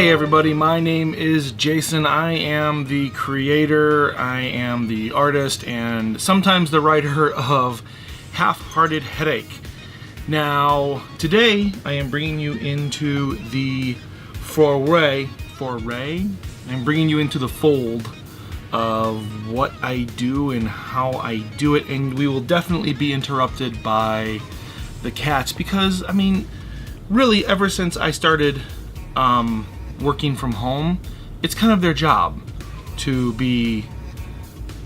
Hey everybody, my name is Jason. I am the creator, I am the artist, and sometimes the writer of Half-Hearted Headache. Now, today I am bringing you into the foray. I'm bringing you into the fold of what I do and how I do it, and we will definitely be interrupted by the cats because, I mean, really ever since I started working from home, it's kind of their job to be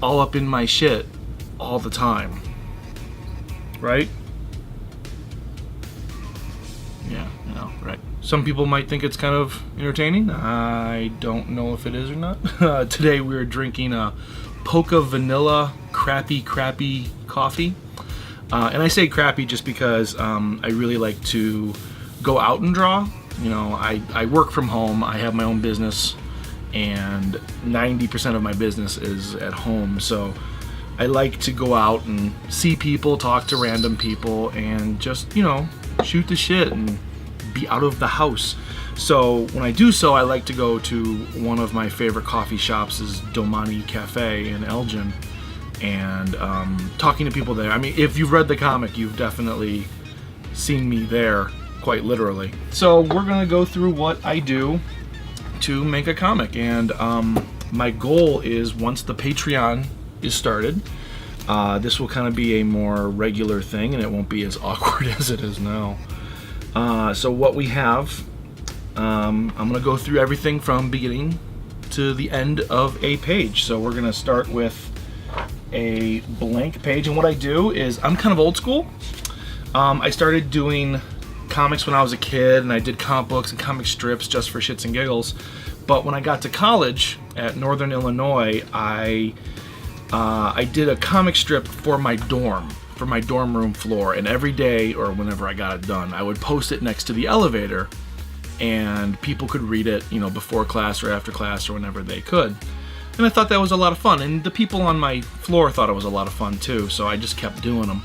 all up in my shit all the time, right? Yeah, you know, right. Some people might think it's kind of entertaining. I don't know if it is or not. Today we're drinking a Poca Vanilla crappy coffee. And I say crappy just because I really like to go out and draw. You know, I work from home, I have my own business, and 90% of my business is at home, so I like to go out and see people, talk to random people, and just, you know, shoot the shit and be out of the house. So when I do so, I like to go to one of my favorite coffee shops, is Domani Cafe in Elgin, and talking to people there. I mean, if you've read the comic, you've definitely seen me there, quite literally. So we're gonna go through what I do to make a comic, and my goal is, once the Patreon is started, this will kind of be a more regular thing and it won't be as awkward as it is now. So what we have, I'm gonna go through everything from beginning to the end of a page. So we're gonna start with a blank page, and what I do is, I'm kind of old school. I started doing comics when I was a kid, and I did comic books and comic strips just for shits and giggles. But when I got to college at Northern Illinois, I did a comic strip for my dorm room floor, and every day, or whenever I got it done, I would post it next to the elevator, and people could read it, you know, before class or after class or whenever they could. And I thought that was a lot of fun, and the people on my floor thought it was a lot of fun too, so I just kept doing them.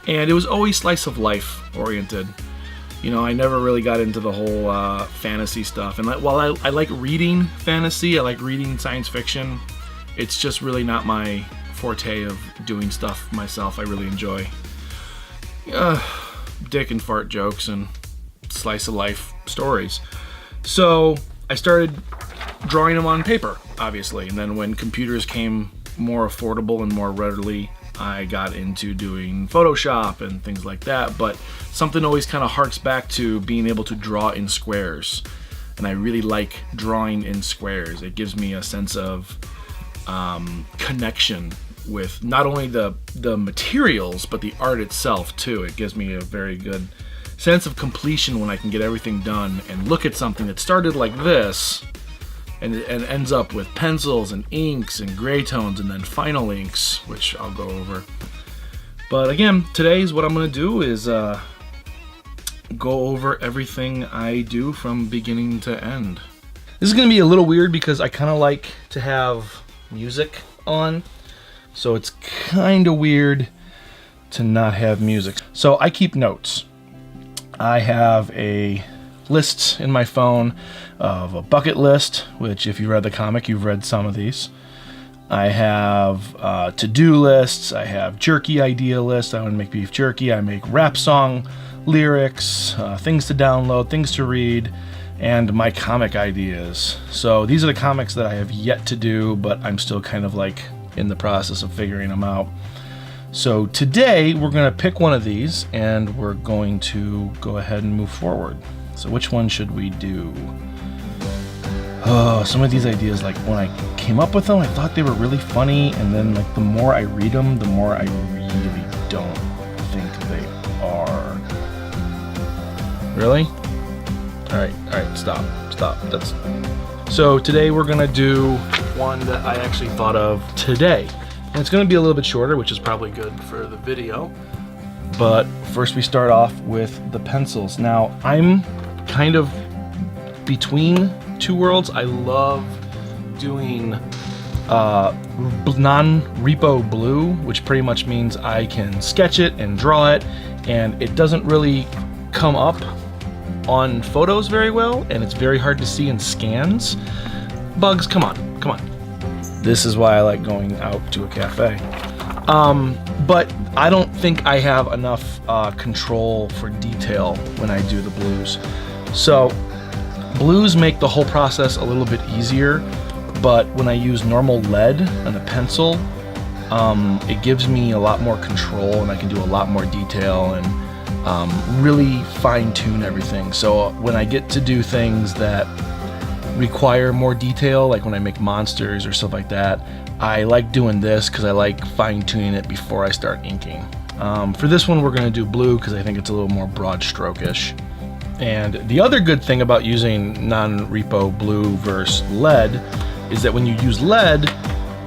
And it was always slice of life oriented. You know, I never really got into the whole fantasy stuff. And while I like reading fantasy, I like reading science fiction, it's just really not my forte of doing stuff myself. I really enjoy dick and fart jokes and slice of life stories. So I started drawing them on paper, obviously. And then when computers came more affordable and more readily, I got into doing Photoshop and things like that, but something always kind of harks back to being able to draw in squares, and I really like drawing in squares. It gives me a sense of connection with not only the materials, but the art itself too. It gives me a very good sense of completion when I can get everything done and look at something that started like this and ends up with pencils and inks and gray tones and then final inks, which I'll go over. But again, today's what I'm going to do is go over everything I do from beginning to end. This is going to be a little weird because I kind of like to have music on, so it's kind of weird to not have music. So I keep notes. I have a list in my phone of a bucket list, which if you read the comic, you've read some of these. I have to-do lists. I have jerky idea lists. I want to make beef jerky. I make rap song lyrics, things to download, things to read, and my comic ideas. So these are the comics that I have yet to do, but I'm still kind of like in the process of figuring them out. So today we're going to pick one of these and we're going to go ahead and move forward. So which one should we do? Oh, some of these ideas, like when I came up with them, I thought they were really funny, and then like the more I read them, the more I really don't think they are. Really? All right, stop. That's so today we're gonna do one that I actually thought of today, and it's gonna be a little bit shorter, which is probably good for the video. But first we start off with the pencils. Now I'm kind of between two worlds. I love doing non-repo blue, which pretty much means I can sketch it and draw it, and it doesn't really come up on photos very well, and it's very hard to see in scans. Bugs, come on. This is why I like going out to a cafe. But I don't think I have enough control for detail when I do the blues. So blues make the whole process a little bit easier, but when I use normal lead and a pencil, it gives me a lot more control, and I can do a lot more detail and really fine-tune everything. So when I get to do things that require more detail, like when I make monsters or stuff like that, I like doing this because I like fine-tuning it before I start inking. For this one, we're going to do blue because I think it's a little more broad stroke-ish. And the other good thing about using non-repo blue versus lead is that when you use lead,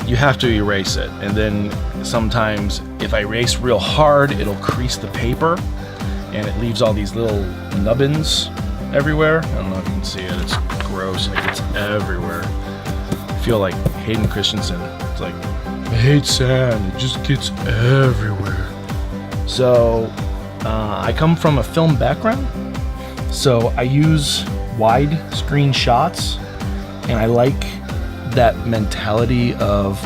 you have to erase it. And then sometimes if I erase real hard, it'll crease the paper and it leaves all these little nubbins everywhere. I don't know if you can see it. It's gross. It gets everywhere. I feel like Hayden Christensen. It's like, I hate sand. It just gets everywhere. So I come from a film background. So I use wide screen shots, and I like that mentality of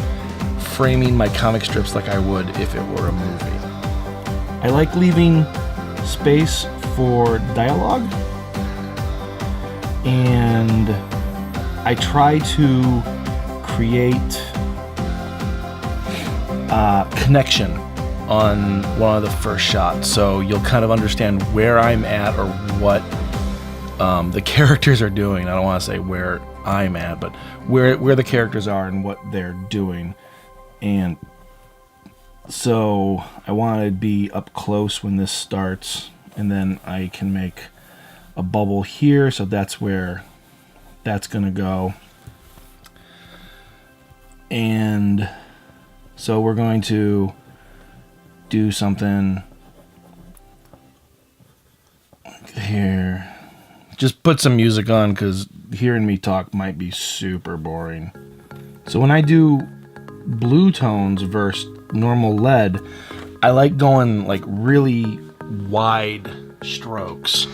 framing my comic strips like I would if it were a movie. I like leaving space for dialogue, and I try to create connection on one of the first shots, so you'll kind of understand where I'm at or what the characters are doing. I don't want to say where I'm at, but where the characters are and what they're doing. And so I want to be up close when this starts, and then I can make a bubble here, so that's where that's gonna go. And so we're going to do something here. Just put some music on because hearing me talk might be super boring. So when I do blue tones versus normal lead, I like going like really wide strokes,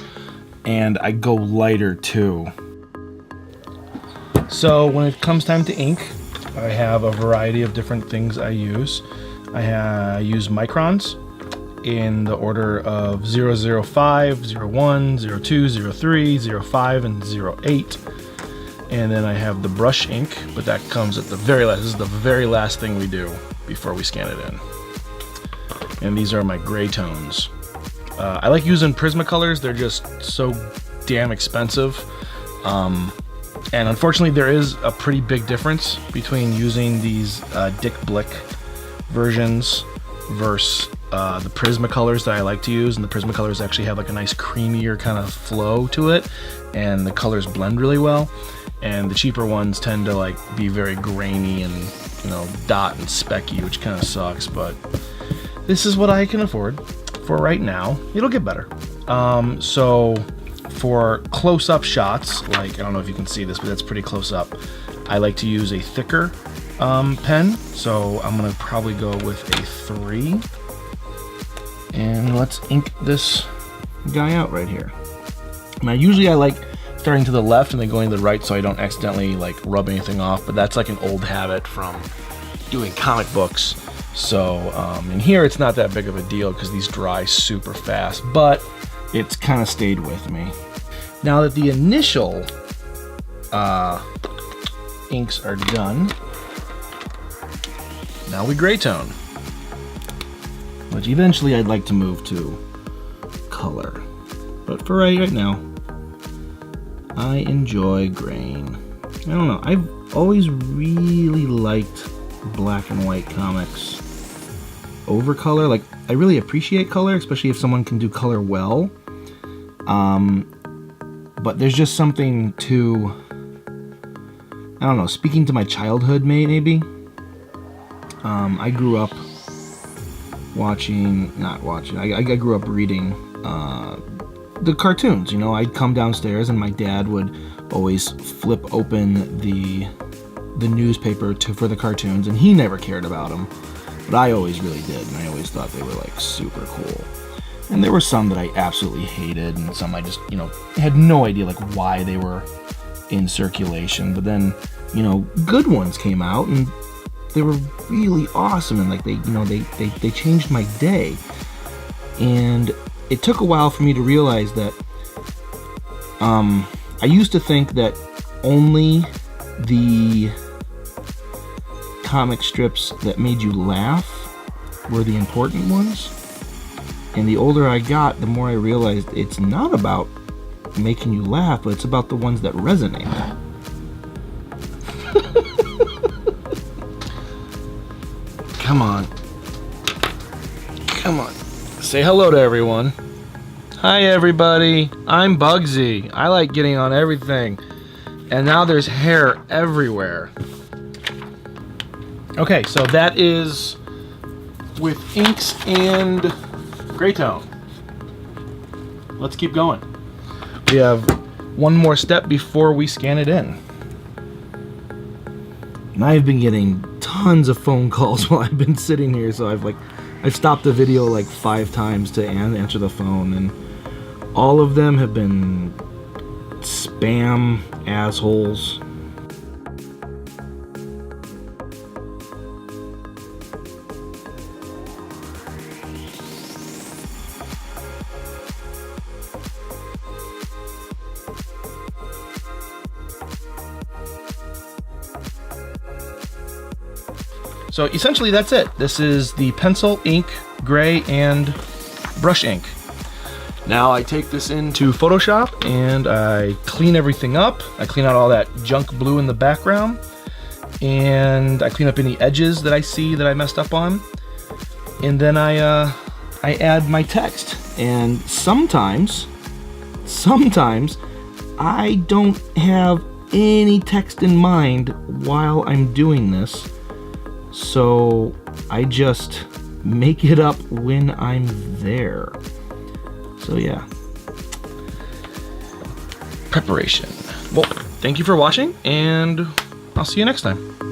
and I go lighter too. So when it comes time to ink, I have a variety of different things I use. I use microns in the order of 005, 01, 02, 03, 05, and 08. And then I have the brush ink, but that comes at the very last. This is the very last thing we do before we scan it in. And these are my gray tones. I like using Prismacolors. They're just so damn expensive. And unfortunately, there is a pretty big difference between using these Dick Blick versions versus the Prismacolors that I like to use. And the Prismacolors actually have like a nice creamier kind of flow to it, and the colors blend really well. And the cheaper ones tend to like be very grainy and, you know, dot and specky, which kind of sucks. But this is what I can afford for right now. It'll get better. So for close-up shots, like, I don't know if you can see this, but that's pretty close up, I like to use a thicker pen. So I'm gonna probably go with a 3. And let's ink this guy out right here. Now usually I like starting to the left and then going to the right so I don't accidentally like rub anything off, but that's like an old habit from doing comic books. So in here it's not that big of a deal because these dry super fast, but it's kind of stayed with me. Now that the initial inks are done, now we gray tone, which eventually I'd like to move to color. But for right now, I enjoy graying. I don't know, I've always really liked black and white comics over color. Like, I really appreciate color, especially if someone can do color well. But there's just something to, I don't know, speaking to my childhood maybe. I grew up I grew up reading the cartoons. You know, I'd come downstairs and my dad would always flip open the newspaper for the cartoons, and he never cared about them, but I always really did, and I always thought they were like super cool. And there were some that I absolutely hated, and some I just, had no idea like why they were in circulation. But then, good ones came out, and they were really awesome, and like they changed my day. And it took a while for me to realize that I used to think that only the comic strips that made you laugh were the important ones. And the older I got, the more I realized it's not about making you laugh, but it's about the ones that resonate. Come on. Come on. Say hello to everyone. Hi everybody, I'm Bugsy. I like getting on everything. And now there's hair everywhere. Okay, so that is with inks and gray tone. Let's keep going. We have one more step before we scan it in. And I've been getting tons of phone calls while I've been sitting here, so I've stopped the video like 5 times to answer the phone, and all of them have been spam assholes. So essentially that's it. This is the pencil, ink, gray, and brush ink. Now I take this into Photoshop and I clean everything up. I clean out all that junk blue in the background, and I clean up any edges that I see that I messed up on. And then I add my text. And sometimes I don't have any text in mind while I'm doing this. So I just make it up when I'm there. So yeah. Preparation. Well, thank you for watching, and I'll see you next time.